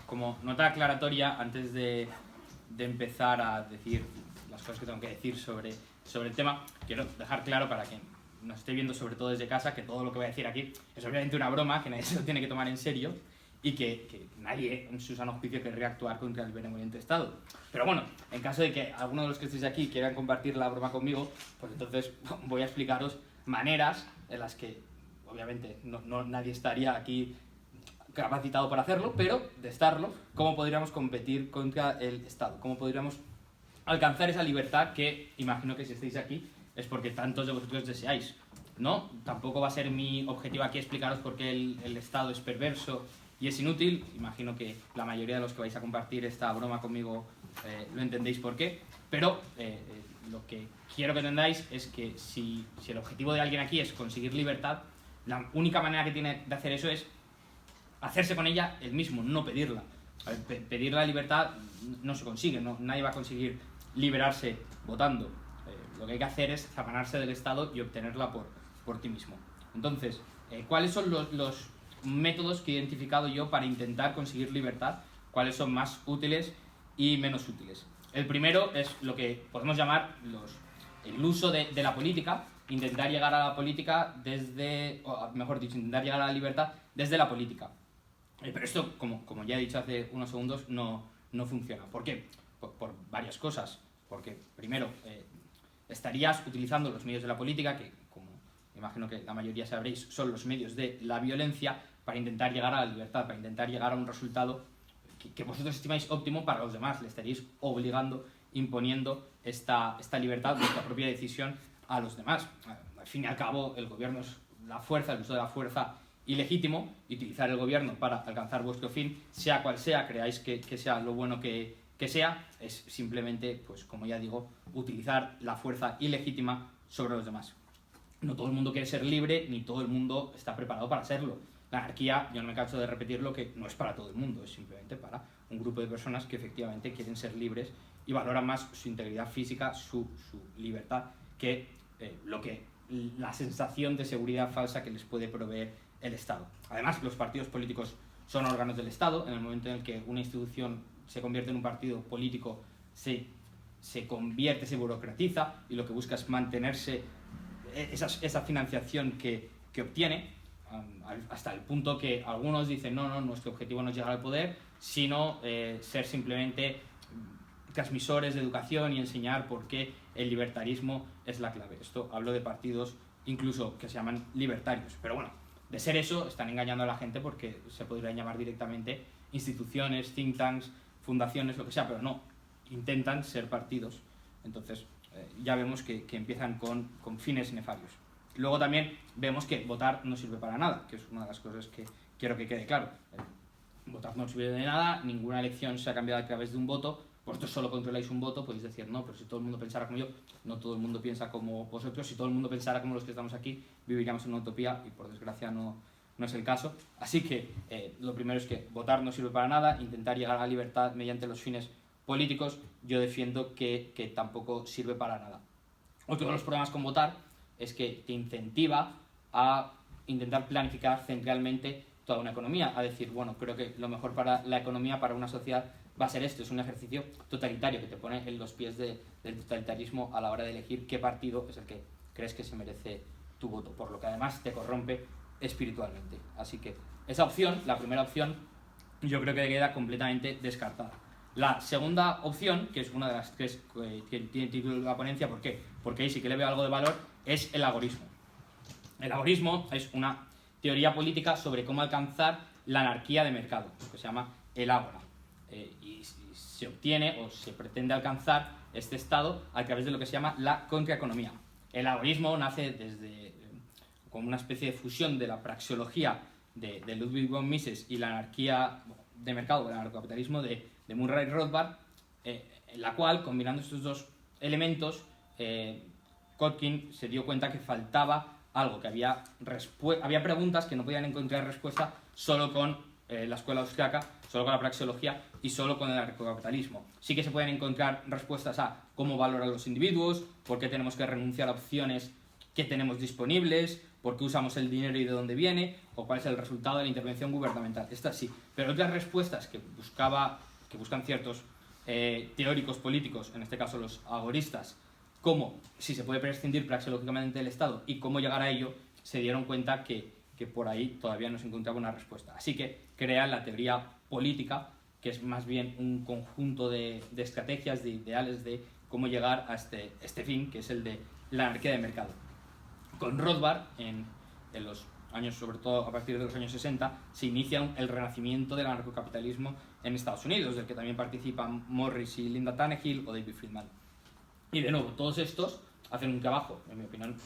como nota aclaratoria, antes de empezar a decir las cosas que tengo que decir sobre el tema, quiero dejar claro para quien nos esté viendo, sobre todo desde casa, que todo lo que voy a decir aquí es obviamente una broma, que nadie se lo tiene que tomar en serio y que nadie en su sano juicio querría actuar contra el benevolente Estado. Pero bueno, en caso de que alguno de los que estéis aquí quieran compartir la broma conmigo, pues entonces voy a explicaros maneras en las que, obviamente, nadie estaría aquí capacitado para hacerlo, pero de estarlo, cómo podríamos competir contra el Estado, cómo podríamos alcanzar esa libertad que imagino que si estáis aquí es porque tantos de vosotros deseáis, ¿no? Tampoco va a ser mi objetivo aquí explicaros por qué el Estado es perverso y es inútil. Imagino que la mayoría de los que vais a compartir esta broma conmigo lo entendéis por qué, pero lo que quiero que entendáis es que si el objetivo de alguien aquí es conseguir libertad, la única manera que tiene de hacer eso es hacerse con ella el mismo, no pedirla. A ver, pedir la libertad no se consigue, nadie va a conseguir liberarse votando. Lo que hay que hacer es zapanarse del Estado y obtenerla por ti mismo. Entonces, ¿cuáles son los métodos que he identificado yo para intentar conseguir libertad? ¿Cuáles son más útiles y menos útiles? El primero es lo que podemos llamar el uso de la política, intentar llegar a la política desde, o mejor dicho, intentar llegar a la libertad desde la política. Pero esto, como ya he dicho hace unos segundos, no funciona. ¿Por qué? Por varias cosas. Porque, primero, estarías utilizando los medios de la política, que, como imagino que la mayoría sabréis, son los medios de la violencia, para intentar llegar a la libertad, para intentar llegar a un resultado que vosotros estimáis óptimo para los demás. Le estaríais obligando, imponiendo esta libertad, vuestra propia decisión a los demás. Al fin y al cabo, el gobierno es la fuerza, el uso de la fuerza ilegítimo, y utilizar el gobierno para alcanzar vuestro fin, sea cual sea, creáis que sea lo bueno que sea, es simplemente, pues como ya digo, utilizar la fuerza ilegítima sobre los demás. No todo el mundo quiere ser libre, ni todo el mundo está preparado para serlo. La anarquía, yo no me canso de repetirlo, que no es para todo el mundo, es simplemente para un grupo de personas que efectivamente quieren ser libres y valoran más su integridad física, su libertad, que la sensación de seguridad falsa que les puede proveer el Estado. Además, los partidos políticos son órganos del Estado. En el momento en el que una institución se convierte en un partido político, se convierte, se burocratiza, y lo que busca es mantenerse esa financiación que obtiene, hasta el punto que algunos dicen no, nuestro objetivo no es llegar al poder, sino ser simplemente transmisores de educación y enseñar por qué el libertarismo es la clave. Esto hablo de partidos incluso que se llaman libertarios, pero bueno, de ser eso están engañando a la gente, porque se podrían llamar directamente instituciones, think tanks, fundaciones, lo que sea, pero no, intentan ser partidos. Entonces ya vemos que empiezan con fines nefarios. Luego también vemos que votar no sirve para nada, que es una de las cosas que quiero que quede claro. Votar no sirve de nada, ninguna elección se ha cambiado a través de un voto. Vosotros solo controláis un voto, podéis decir no, pero si todo el mundo pensara como yo. No todo el mundo piensa como vosotros. Si todo el mundo pensara como los que estamos aquí, viviríamos en una utopía, y por desgracia no es el caso. Así que lo primero es que votar no sirve para nada. Intentar llegar a la libertad mediante los fines políticos, yo defiendo que tampoco sirve para nada. Otro de los problemas con votar es que te incentiva a intentar planificar centralmente toda una economía, a decir, bueno, creo que lo mejor para la economía, para una sociedad, va a ser esto. Es un ejercicio totalitario que te pone en los pies del totalitarismo a la hora de elegir qué partido es el que crees que se merece tu voto, por lo que además te corrompe espiritualmente. Así que esa opción, la primera opción, yo creo que queda completamente descartada. La segunda opción, que es una de las tres que tiene título de la ponencia, ¿por qué? Porque ahí sí que le veo algo de valor, es el agorismo. El agorismo es una teoría política sobre cómo alcanzar la anarquía de mercado, lo que se llama el ágora. Y se obtiene o se pretende alcanzar este estado a través de lo que se llama la contraeconomía. El agorismo nace como una especie de fusión de la praxeología de Ludwig von Mises y la anarquía de mercado, el anarcocapitalismo de Murray Rothbard, en la cual, combinando estos dos elementos, Kotkin se dio cuenta que faltaba algo, que había preguntas que no podían encontrar respuesta solo con la escuela austriaca, solo con la praxeología y solo con el anarcocapitalismo. Sí que se pueden encontrar respuestas a cómo valorar los individuos, por qué tenemos que renunciar a opciones que tenemos disponibles, por qué usamos el dinero y de dónde viene, o cuál es el resultado de la intervención gubernamental. Estas sí, pero otras respuestas que buscan ciertos teóricos políticos, en este caso los agoristas, como si se puede prescindir praxeológicamente del Estado y cómo llegar a ello, se dieron cuenta que por ahí todavía no se encontraba una respuesta. Así que crean la teoría política, que es más bien un conjunto de estrategias, de ideales de cómo llegar a este fin, que es el de la anarquía de mercado. Con Rothbard, en los años, sobre todo a partir de los años 60, se inicia el renacimiento del anarcocapitalismo en Estados Unidos, del que también participan Morris y Linda Tannehill o David Friedman. Y de nuevo, todos estos hacen un trabajo, en mi opinión,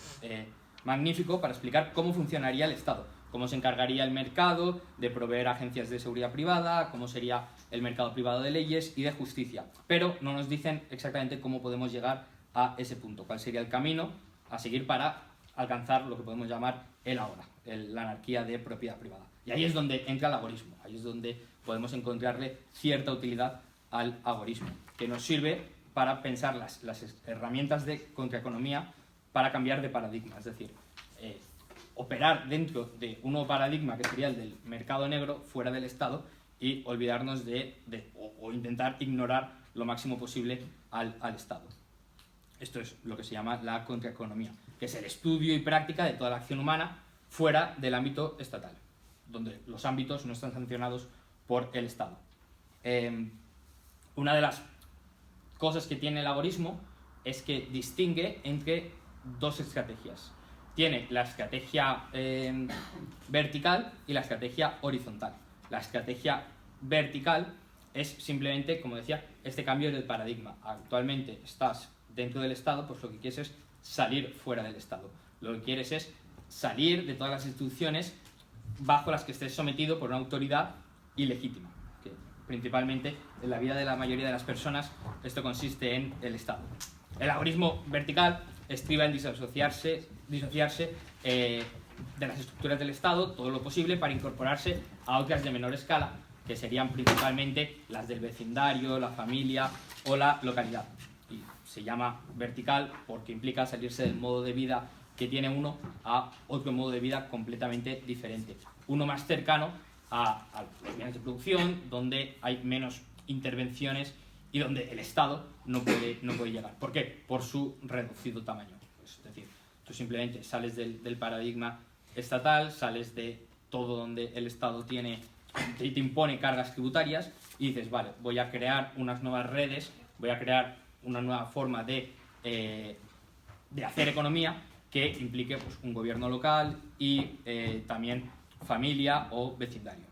magnífico para explicar cómo funcionaría el Estado, cómo se encargaría el mercado de proveer agencias de seguridad privada, cómo sería el mercado privado de leyes y de justicia. Pero no nos dicen exactamente cómo podemos llegar a ese punto, cuál sería el camino a seguir para alcanzar lo que podemos llamar el ahora, la anarquía de propiedad privada. Y ahí es donde entra el agorismo, ahí es donde podemos encontrarle cierta utilidad al agorismo, que nos sirve para pensar las herramientas de contraeconomía para cambiar de paradigma, es decir, operar dentro de un nuevo paradigma que sería el del mercado negro fuera del Estado y olvidarnos o intentar ignorar lo máximo posible al Estado. Esto es lo que se llama la contraeconomía, que es el estudio y práctica de toda la acción humana fuera del ámbito estatal, donde los ámbitos no están sancionados por el Estado. Una de las cosas que tiene el agorismo es que distingue entre dos estrategias. Tiene la estrategia vertical y la estrategia horizontal. La estrategia vertical es simplemente, como decía, este cambio del paradigma. Actualmente estás dentro del Estado, pues lo que quieres es salir fuera del Estado. Lo que quieres es salir de todas las instituciones bajo las que estés sometido por una autoridad ilegítima. Que principalmente en la vida de la mayoría de las personas esto consiste en el Estado. El agorismo vertical estriba en disociarse de las estructuras del Estado todo lo posible para incorporarse a otras de menor escala, que serían principalmente las del vecindario, la familia o la localidad. Y se llama vertical porque implica salirse del modo de vida que tiene uno a otro modo de vida completamente diferente. Uno más cercano a los bienes de producción, donde hay menos intervenciones y donde el Estado no puede llegar. ¿Por qué? Por su reducido tamaño. Es decir, tú simplemente sales del paradigma estatal, sales de todo donde el Estado te impone cargas tributarias y dices, vale, voy a crear unas nuevas redes, voy a crear una nueva forma de hacer economía que implique pues, un gobierno local y también familia o vecindario.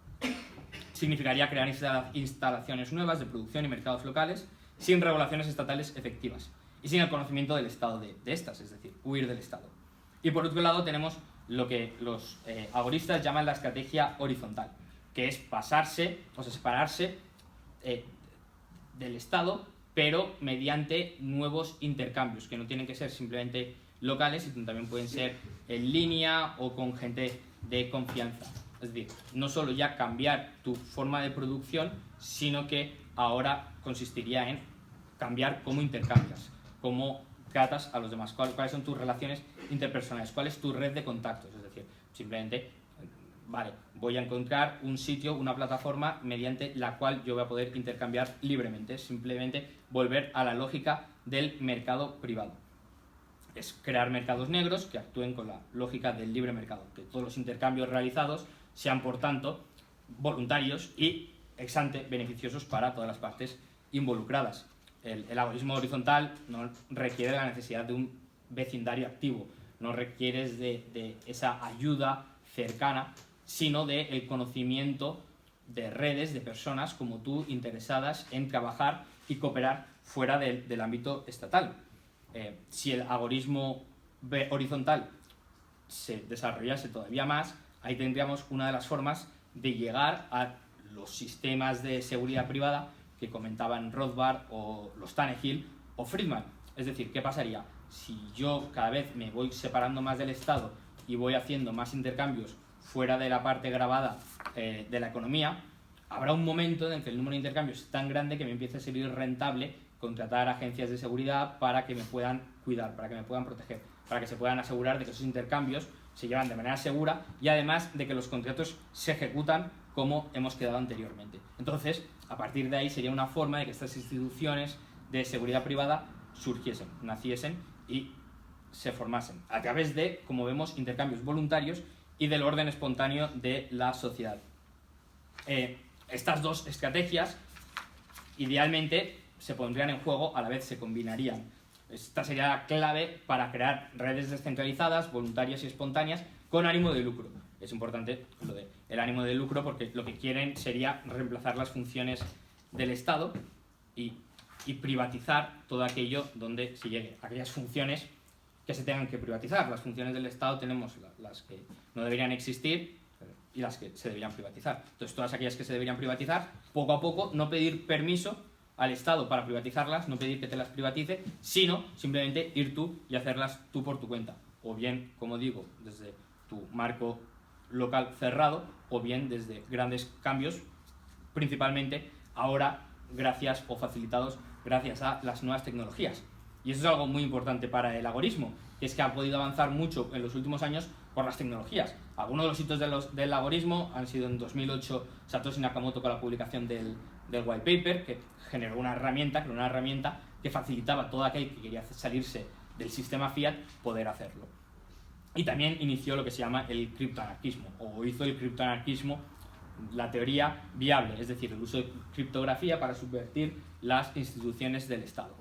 Significaría crear instalaciones nuevas de producción y mercados locales sin regulaciones estatales efectivas y sin el conocimiento del estado de estas, es decir, huir del Estado. Y por otro lado tenemos lo que los agoristas llaman la estrategia horizontal, que es separarse del Estado, pero mediante nuevos intercambios, que no tienen que ser simplemente locales, sino también pueden ser en línea o con gente de confianza. Es decir, no solo ya cambiar tu forma de producción, sino que ahora consistiría en cambiar cómo intercambias, cómo tratas a los demás, cuáles son tus relaciones interpersonales, cuál es tu red de contactos. Es decir, simplemente, vale, voy a encontrar un sitio, una plataforma mediante la cual yo voy a poder intercambiar libremente, simplemente volver a la lógica del mercado privado. Es crear mercados negros que actúen con la lógica del libre mercado, que todos los intercambios realizados sean, por tanto, voluntarios y ex ante beneficiosos para todas las partes involucradas. El agorismo horizontal no requiere la necesidad de un vecindario activo, no requieres de esa ayuda cercana, sino del conocimiento de redes de personas como tú interesadas en trabajar y cooperar fuera del ámbito estatal. Si el agorismo horizontal se desarrollase todavía más, ahí tendríamos una de las formas de llegar a los sistemas de seguridad privada que comentaban Rothbard o los Tannehill o Friedman. Es decir, ¿qué pasaría? Si yo cada vez me voy separando más del Estado y voy haciendo más intercambios fuera de la parte grabada de la economía, habrá un momento en el que el número de intercambios es tan grande que me empiece a ser rentable contratar agencias de seguridad para que me puedan cuidar, para que me puedan proteger. para que se puedan asegurar de que esos intercambios se llevan de manera segura y además de que los contratos se ejecutan como hemos quedado anteriormente. Entonces, a partir de ahí sería una forma de que estas instituciones de seguridad privada surgiesen, naciesen y se formasen a través de, como vemos, intercambios voluntarios y del orden espontáneo de la sociedad. Estas dos estrategias idealmente se pondrían en juego, a la vez se combinarían. Esta sería la clave para crear redes descentralizadas, voluntarias y espontáneas con ánimo de lucro. Es importante lo de el ánimo de lucro porque lo que quieren sería reemplazar las funciones del Estado y privatizar todo aquello donde se llegue. Aquellas funciones que se tengan que privatizar. Las funciones del Estado tenemos las que no deberían existir y las que se deberían privatizar. Entonces, todas aquellas que se deberían privatizar, poco a poco, no pedir permiso al Estado para privatizarlas, no pedir que te las privatice, sino simplemente ir tú y hacerlas tú por tu cuenta. O bien, como digo, desde tu marco local cerrado, o bien desde grandes cambios, principalmente ahora gracias o facilitados gracias a las nuevas tecnologías. Y eso es algo muy importante para el agorismo, que es que ha podido avanzar mucho en los últimos años por las tecnologías. Algunos de los hitos del agorismo han sido en 2008 Satoshi Nakamoto con la publicación del white paper, que generó una herramienta que facilitaba a todo aquel que quería salirse del sistema fiat poder hacerlo. Y también inició lo que se llama el criptoanarquismo, o hizo el criptoanarquismo la teoría viable, es decir, el uso de criptografía para subvertir las instituciones del Estado.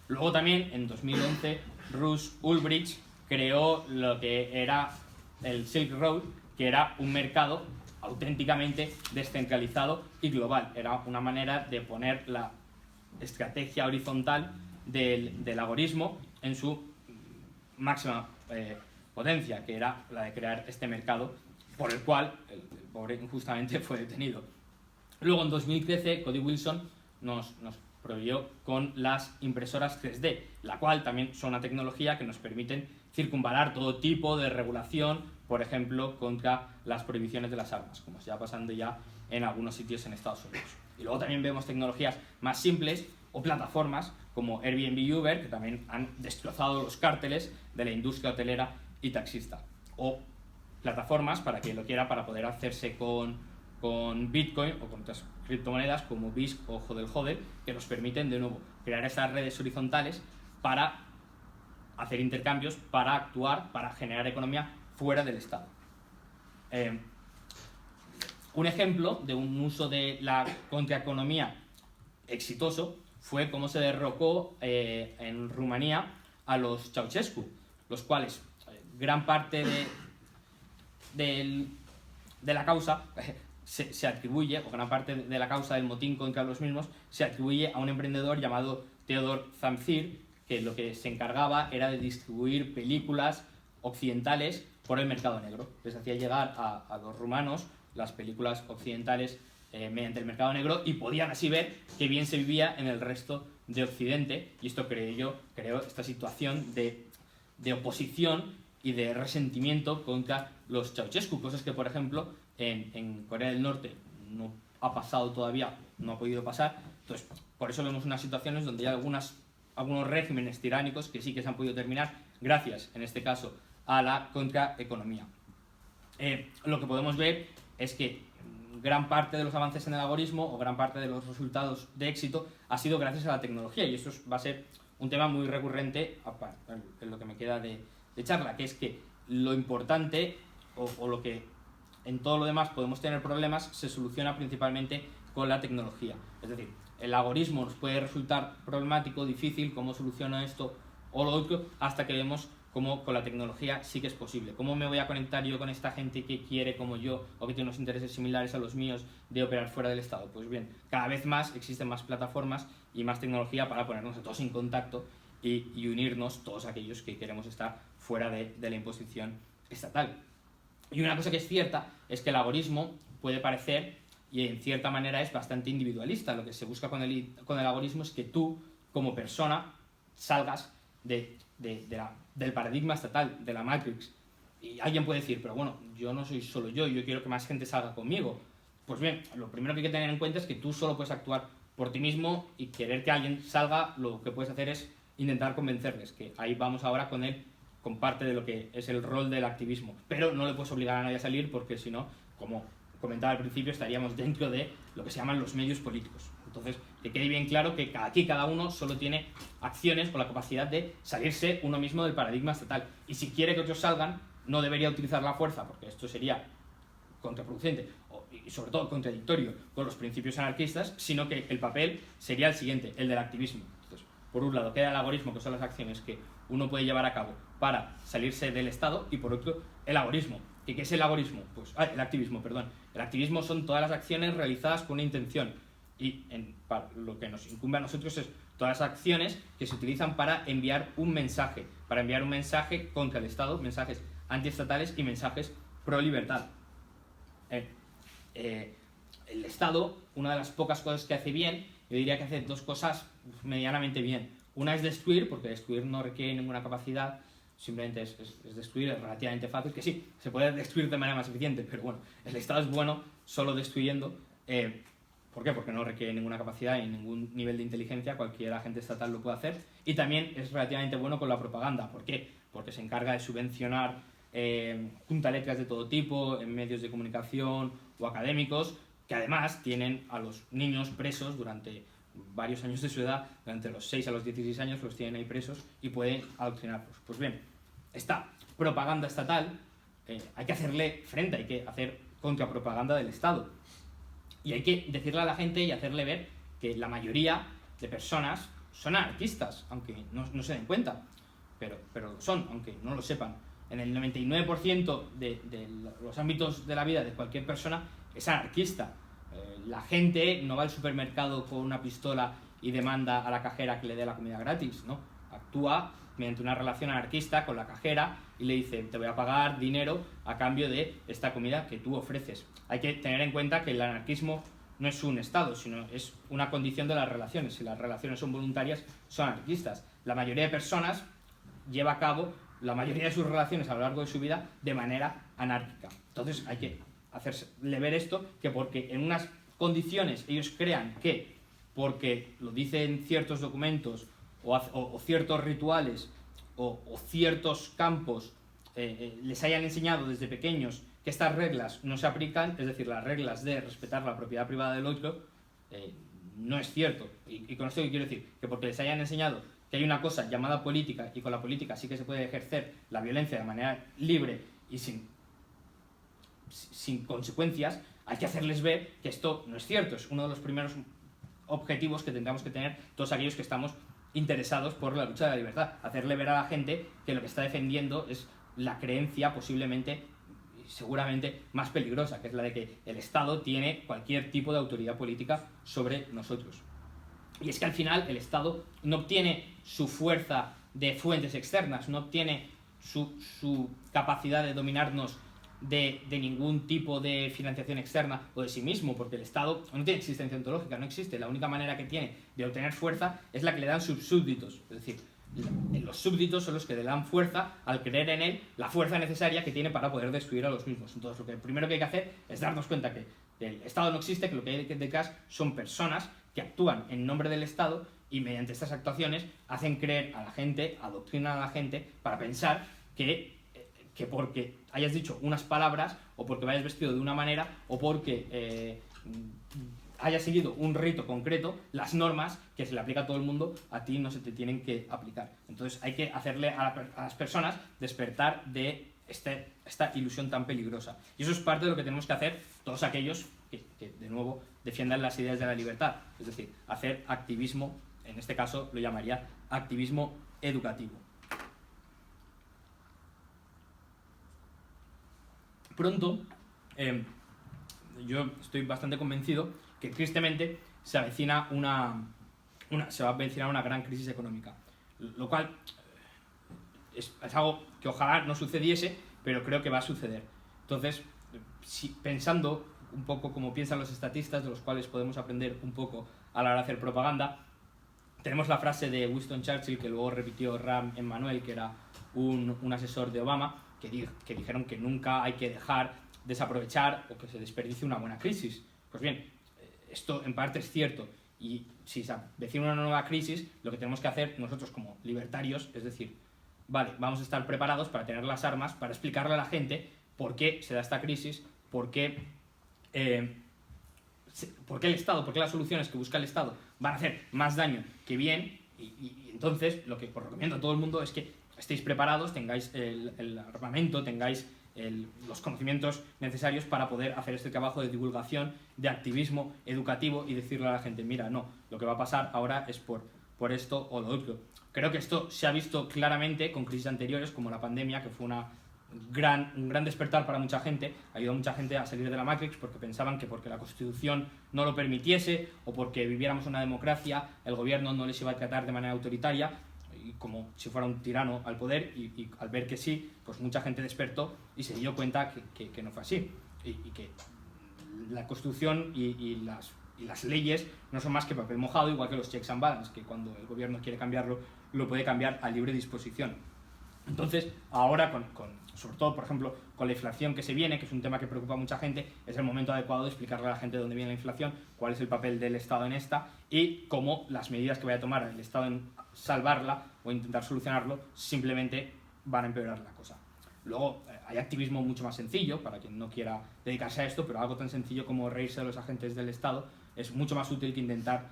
Luego también, en 2011, Russ Ulbricht creó lo que era el Silk Road, que era un mercado auténticamente descentralizado y global. Era una manera de poner la estrategia horizontal del agorismo en su máxima potencia, que era la de crear este mercado por el cual el pobre injustamente fue detenido. Luego, en 2013, Cody Wilson nos proveyó con las impresoras 3D, la cual también son una tecnología que nos permiten circunvalar todo tipo de regulación, por ejemplo, contra las prohibiciones de las armas, como se está pasando ya en algunos sitios en Estados Unidos. Y luego también vemos tecnologías más simples o plataformas como Airbnb y Uber, que también han destrozado los cárteles de la industria hotelera y taxista. O plataformas, para quien lo quiera, para poder hacerse con Bitcoin o con otras criptomonedas como BISC o HODL, que nos permiten, de nuevo, crear estas redes horizontales para hacer intercambios, para actuar, para generar economía fuera del Estado. Un ejemplo de un uso de la contraeconomía exitoso fue cómo se derrocó en Rumanía a los Ceausescu, los cuales gran parte de la causa se atribuye, o gran parte de la causa del motín contra los mismos, se atribuye a un emprendedor llamado Theodor Zamfir, que lo que se encargaba era de distribuir películas occidentales por el mercado negro. Les hacía llegar a los rumanos las películas occidentales mediante el mercado negro y podían así ver qué bien se vivía en el resto de Occidente, y esto creó esta situación de oposición y de resentimiento contra los Ceausescu, cosas que, por ejemplo, en Corea del Norte no ha pasado todavía, no ha podido pasar. Entonces, por eso vemos unas situaciones donde hay algunos regímenes tiránicos que sí que se han podido terminar gracias, en este caso, a la contraeconomía. Lo que podemos ver es que gran parte de los avances en el agorismo o gran parte de los resultados de éxito ha sido gracias a la tecnología, y esto va a ser un tema muy recurrente en lo que me queda de charla, que es que lo importante o lo que en todo lo demás podemos tener problemas se soluciona principalmente con la tecnología. Es decir, el agorismo nos puede resultar problemático, difícil, cómo soluciono esto o lo otro, hasta que vemos cómo con la tecnología sí que es posible. ¿Cómo me voy a conectar yo con esta gente que quiere, como yo, o que tiene unos intereses similares a los míos, de operar fuera del Estado? Pues bien, cada vez más existen más plataformas y más tecnología para ponernos a todos en contacto y unirnos todos aquellos que queremos estar fuera de la imposición estatal. Y una cosa que es cierta es que el agorismo puede parecer, y en cierta manera es bastante individualista. Lo que se busca con el agorismo es que tú, como persona, salgas del paradigma estatal, de la Matrix. Y alguien puede decir, pero bueno, yo no soy solo yo quiero que más gente salga conmigo. Pues bien, lo primero que hay que tener en cuenta es que tú solo puedes actuar por ti mismo, y querer que alguien salga, lo que puedes hacer es intentar convencerles, que ahí vamos ahora con el con parte de lo que es el rol del activismo, pero no le puedes obligar a nadie a salir porque si no, como comentaba al principio, estaríamos dentro de lo que se llaman los medios políticos. Entonces, que quede bien claro que aquí cada uno solo tiene acciones con la capacidad de salirse uno mismo del paradigma estatal. Y si quiere que otros salgan, no debería utilizar la fuerza, porque esto sería contraproducente y sobre todo contradictorio con los principios anarquistas, sino que el papel sería el siguiente, el del activismo. Entonces, por un lado queda el agorismo, que son las acciones que uno puede llevar a cabo para salirse del Estado, y por otro, el agorismo. ¿Y qué es el agorismo? Pues, el activismo, perdón. El activismo son todas las acciones realizadas con una intención. Y para lo que nos incumbe a nosotros es todas las acciones que se utilizan para enviar un mensaje contra el Estado, mensajes antiestatales y mensajes pro libertad. El Estado, una de las pocas cosas que hace bien, yo diría que hace dos cosas medianamente bien. Una es destruir, porque destruir no requiere ninguna capacidad, simplemente es destruir, es relativamente fácil, que sí, se puede destruir de manera más eficiente, pero bueno, el Estado es bueno solo destruyendo. ¿Por qué? Porque no requiere ninguna capacidad y ningún nivel de inteligencia, cualquier agente estatal lo puede hacer. Y también es relativamente bueno con la propaganda. ¿Por qué? Porque se encarga de subvencionar juntaletras de todo tipo, en medios de comunicación o académicos, que además tienen a los niños presos durante varios años de su edad, durante los 6 a los 16 años los tienen ahí presos y pueden adoctrinarlos. Pues bien, esta propaganda estatal hay que hacerle frente, hay que hacer contrapropaganda del Estado. Y hay que decirle a la gente y hacerle ver que la mayoría de personas son anarquistas, aunque no se den cuenta, pero lo son, aunque no lo sepan. En el 99% de los ámbitos de la vida de cualquier persona es anarquista. La gente no va al supermercado con una pistola y demanda a la cajera que le dé la comida gratis, ¿no? Actúa mediante una relación anarquista con la cajera y le dice, te voy a pagar dinero a cambio de esta comida que tú ofreces. Hay que tener en cuenta que el anarquismo no es un estado, sino es una condición de las relaciones. Si las relaciones son voluntarias, son anarquistas. La mayoría de personas lleva a cabo la mayoría de sus relaciones a lo largo de su vida de manera anárquica. Entonces hay que hacerle ver esto, que porque en unas condiciones ellos crean que, porque lo dicen ciertos documentos o ciertos rituales o ciertos campos les hayan enseñado desde pequeños que estas reglas no se aplican, es decir, las reglas de respetar la propiedad privada del otro, no es cierto. Y con esto quiero decir que porque les hayan enseñado que hay una cosa llamada política y con la política sí que se puede ejercer la violencia de manera libre y sin consecuencias, hay que hacerles ver que esto no es cierto. Es uno de los primeros objetivos que tendríamos que tener todos aquellos que estamos interesados por la lucha de la libertad. Hacerle ver a la gente que lo que está defendiendo es la creencia posiblemente, seguramente más peligrosa, que es la de que el Estado tiene cualquier tipo de autoridad política sobre nosotros. Y es que al final el Estado no obtiene su fuerza de fuentes externas, no obtiene su capacidad de dominarnos de ningún tipo de financiación externa o de sí mismo, porque el Estado no tiene existencia ontológica, no existe. La única manera que tiene de obtener fuerza es la que le dan sus súbditos, es decir, los súbditos son los que le dan fuerza al creer en él, la fuerza necesaria que tiene para poder destruir a los mismos. Entonces, lo que primero que hay que hacer es darnos cuenta que el Estado no existe, que lo que hay detrás son personas que actúan en nombre del Estado y mediante estas actuaciones hacen creer a la gente, adoctrinan a la gente para pensar que porque hayas dicho unas palabras o porque vayas vestido de una manera o porque hayas seguido un rito concreto, las normas que se le aplica a todo el mundo, a ti no se te tienen que aplicar. Entonces hay que hacerle a las personas despertar de esta ilusión tan peligrosa. Y eso es parte de lo que tenemos que hacer todos aquellos que de nuevo, defiendan las ideas de la libertad. Es decir, hacer activismo, en este caso lo llamaría activismo educativo. Pronto, yo estoy bastante convencido que tristemente se avecina se va a avecinar una gran crisis económica, lo cual es algo que ojalá no sucediese, pero creo que va a suceder. Entonces, pensando un poco como piensan los estatistas, de los cuales podemos aprender un poco a la hora de hacer propaganda, tenemos la frase de Winston Churchill, que luego repitió Rahm Emanuel, que era un asesor de Obama, que dijeron que nunca hay que dejar desaprovechar o que se desperdicie una buena crisis. Pues bien, esto en parte es cierto, y si se avecina una nueva crisis, lo que tenemos que hacer nosotros como libertarios, es decir, vale, vamos a estar preparados para tener las armas, para explicarle a la gente por qué se da esta crisis, por qué el Estado, por qué las soluciones que busca el Estado van a hacer más daño que bien, y entonces lo que os recomiendo a todo el mundo es que estéis preparados, tengáis el armamento, tengáis los conocimientos necesarios para poder hacer este trabajo de divulgación, de activismo educativo y decirle a la gente, mira, no, lo que va a pasar ahora es por esto o lo otro. Creo que esto se ha visto claramente con crisis anteriores, como la pandemia, que fue un gran despertar para mucha gente, ayudó a mucha gente a salir de la Matrix porque pensaban que porque la Constitución no lo permitiese o porque viviéramos una democracia, el gobierno no les iba a tratar de manera autoritaria, y como si fuera un tirano al poder, y al ver que sí, pues mucha gente despertó y se dio cuenta que no fue así, y que la Constitución y las leyes no son más que papel mojado, igual que los checks and balance, que cuando el gobierno quiere cambiarlo, lo puede cambiar a libre disposición. Entonces, ahora, sobre todo, por ejemplo, con la inflación que se viene, que es un tema que preocupa a mucha gente, es el momento adecuado de explicarle a la gente de dónde viene la inflación, cuál es el papel del Estado en esta y cómo las medidas que vaya a tomar el Estado en salvarla o intentar solucionarlo simplemente van a empeorar la cosa. Luego, hay activismo mucho más sencillo, para quien no quiera dedicarse a esto, pero algo tan sencillo como reírse de los agentes del Estado es mucho más útil que intentar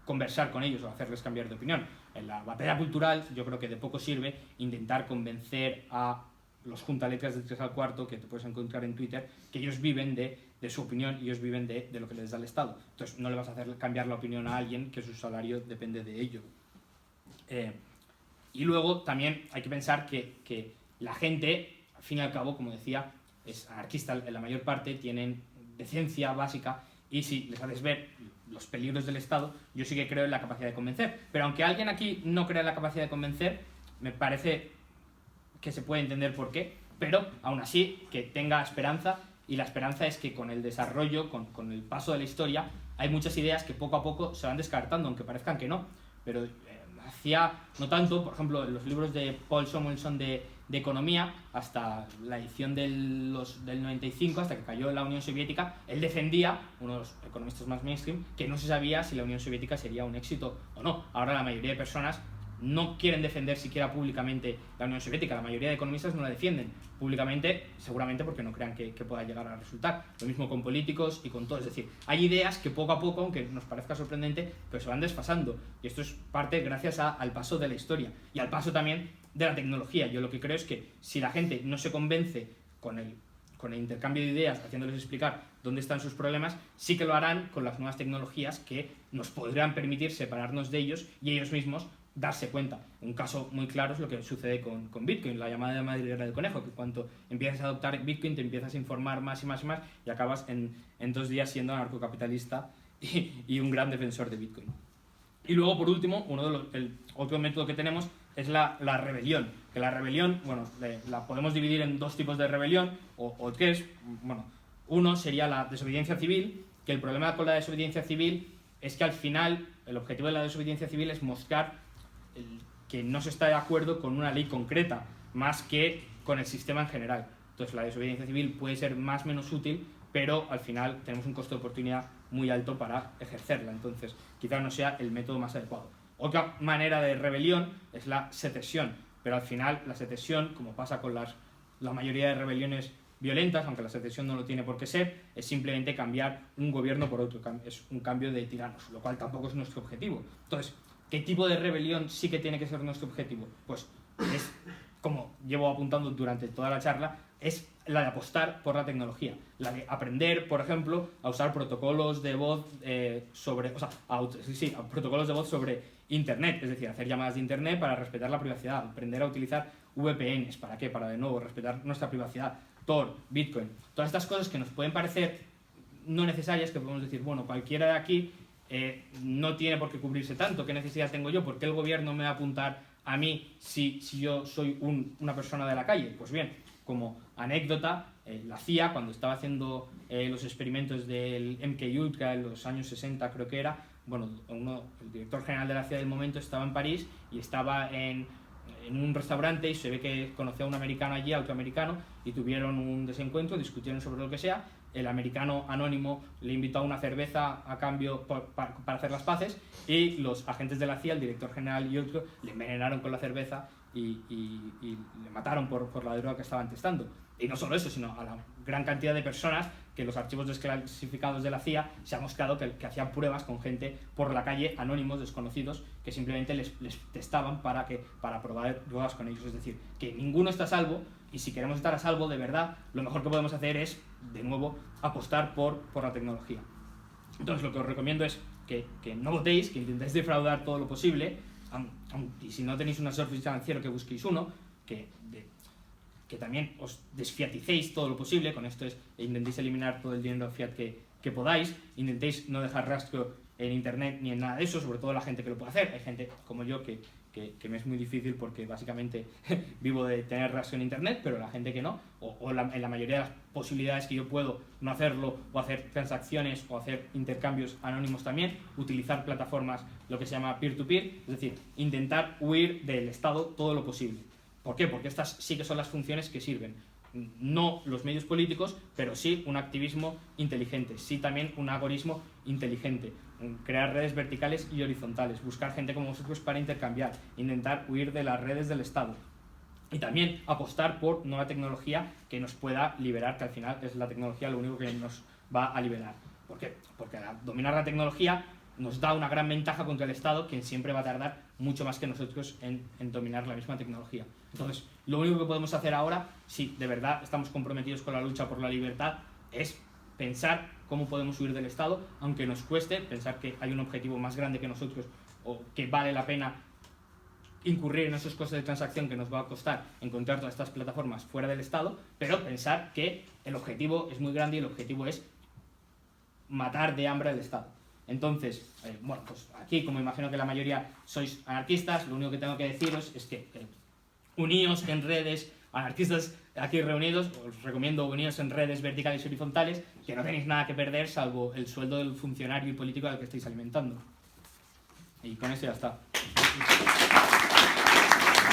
conversar con ellos o hacerles cambiar de opinión. En la batalla cultural yo creo que de poco sirve intentar convencer a los juntaletras del 3 al cuarto que te puedes encontrar en Twitter, que ellos viven de su opinión y ellos viven de lo que les da el Estado. Entonces no le vas a hacer cambiar la opinión a alguien que su salario depende de ello. Y luego también hay que pensar que la gente, al fin y al cabo, como decía, es anarquista en la mayor parte, tienen decencia básica, y si les haces ver los peligros del Estado, yo sí que creo en la capacidad de convencer. Pero aunque alguien aquí no crea en la capacidad de convencer, me parece que se puede entender por qué, pero aún así que tenga esperanza, y la esperanza es que con el desarrollo, con el paso de la historia, hay muchas ideas que poco a poco se van descartando, aunque parezcan que no. Pero hacía no tanto, por ejemplo, en los libros de Paul Samuelson de economía, hasta la edición del 95, hasta que cayó la Unión Soviética, él defendía, uno de los economistas más mainstream, que no se sabía si la Unión Soviética sería un éxito o no. Ahora la mayoría de personas no quieren defender siquiera públicamente la Unión Soviética, la mayoría de economistas no la defienden públicamente, seguramente porque no crean que pueda llegar a resultar. Lo mismo con políticos y con todo, es decir, hay ideas que poco a poco, aunque nos parezca sorprendente, pero se van desfasando, y esto es parte gracias al paso de la historia y al paso también de la tecnología. Yo lo que creo es que si la gente no se convence con el intercambio de ideas, haciéndoles explicar dónde están sus problemas, sí que lo harán con las nuevas tecnologías que nos podrán permitir separarnos de ellos y ellos mismos darse cuenta. Un caso muy claro es lo que sucede con Bitcoin, la llamada de madriguera del conejo, que cuando empiezas a adoptar Bitcoin te empiezas a informar más y más y más y acabas en 2 días siendo anarcocapitalista y un gran defensor de Bitcoin. Y luego, por último, el otro método que tenemos es la rebelión. Que la rebelión, bueno, la podemos dividir en 2 tipos de rebelión, o 3. Bueno, uno sería la desobediencia civil, que el problema con la desobediencia civil es que al final el objetivo de la desobediencia civil es mostrar que no se está de acuerdo con una ley concreta, más que con el sistema en general. Entonces la desobediencia civil puede ser más o menos útil, pero al final tenemos un costo de oportunidad muy alto para ejercerla, entonces quizás no sea el método más adecuado. Otra manera de rebelión es la secesión, pero al final la secesión, como pasa con la mayoría de rebeliones violentas, aunque la secesión no lo tiene por qué ser, es simplemente cambiar un gobierno por otro, es un cambio de tiranos, lo cual tampoco es nuestro objetivo. Entonces, ¿qué tipo de rebelión sí que tiene que ser nuestro objetivo? Pues es, como llevo apuntando durante toda la charla, es la de apostar por la tecnología, la de aprender, por ejemplo, a usar protocolos de voz protocolos de voz sobre Internet, es decir, hacer llamadas de Internet para respetar la privacidad, aprender a utilizar VPNs, ¿para qué? Para de nuevo respetar nuestra privacidad, Tor, Bitcoin, todas estas cosas que nos pueden parecer no necesarias, que podemos decir, bueno, cualquiera de aquí no tiene por qué cubrirse tanto, ¿qué necesidad tengo yo? ¿Por qué el gobierno me va a apuntar a mí si yo soy una persona de la calle? Pues bien, como anécdota, la CIA, cuando estaba haciendo los experimentos del MKUltra en los años 60, creo que era, bueno, el director general de la CIA del momento estaba en París y estaba en un restaurante y se ve que conocía a un americano allí, a otro americano, y tuvieron un desencuentro, discutieron sobre lo que sea. El americano anónimo le invitó a una cerveza a cambio para hacer las paces, y los agentes de la CIA, el director general y otro, le envenenaron con la cerveza le mataron por la droga que estaban testando. Y no solo eso, sino a la gran cantidad de personas que en los archivos desclasificados de la CIA se ha mostrado que hacían pruebas con gente por la calle, anónimos, desconocidos, que simplemente les testaban para probar drogas con ellos. Es decir, que ninguno está a salvo, y si queremos estar a salvo de verdad, lo mejor que podemos hacer es, de nuevo, apostar por la tecnología. Entonces lo que os recomiendo es que no votéis, que intentéis defraudar todo lo posible, y si no tenéis un asesor financiero, que busquéis uno, que también os desfiaticéis todo lo posible. Con esto intentéis eliminar todo el dinero fiat que podáis, intentéis no dejar rastro en internet ni en nada de eso, sobre todo la gente que lo puede hacer. Hay gente como yo que me es muy difícil porque básicamente vivo de tener rastro en internet, pero la gente que no, en la mayoría de las posibilidades que yo puedo no hacerlo, o hacer transacciones o hacer intercambios anónimos también, utilizar plataformas, lo que se llama peer-to-peer, es decir, intentar huir del Estado todo lo posible. ¿Por qué? Porque estas sí que son las funciones que sirven. No los medios políticos, pero sí un activismo inteligente, sí también un agorismo inteligente, crear redes verticales y horizontales, buscar gente como vosotros para intercambiar, intentar huir de las redes del Estado y también apostar por nueva tecnología que nos pueda liberar, que al final es la tecnología lo único que nos va a liberar. ¿Por qué? Porque al dominar la tecnología nos da una gran ventaja contra el Estado, quien siempre va a tardar mucho más que nosotros en dominar la misma tecnología. Entonces, lo único que podemos hacer ahora, si de verdad estamos comprometidos con la lucha por la libertad, es pensar cómo podemos huir del Estado, aunque nos cueste, pensar que hay un objetivo más grande que nosotros, o que vale la pena incurrir en esos costes de transacción que nos va a costar encontrar todas estas plataformas fuera del Estado, pero pensar que el objetivo es muy grande y el objetivo es matar de hambre al Estado. Entonces, bueno, pues aquí, como imagino que la mayoría sois anarquistas, lo único que tengo que deciros es que uníos en redes, anarquistas aquí reunidos, os recomiendo uníos en redes verticales y horizontales, que no tenéis nada que perder salvo el sueldo del funcionario y político al que estáis alimentando. Y con eso ya está.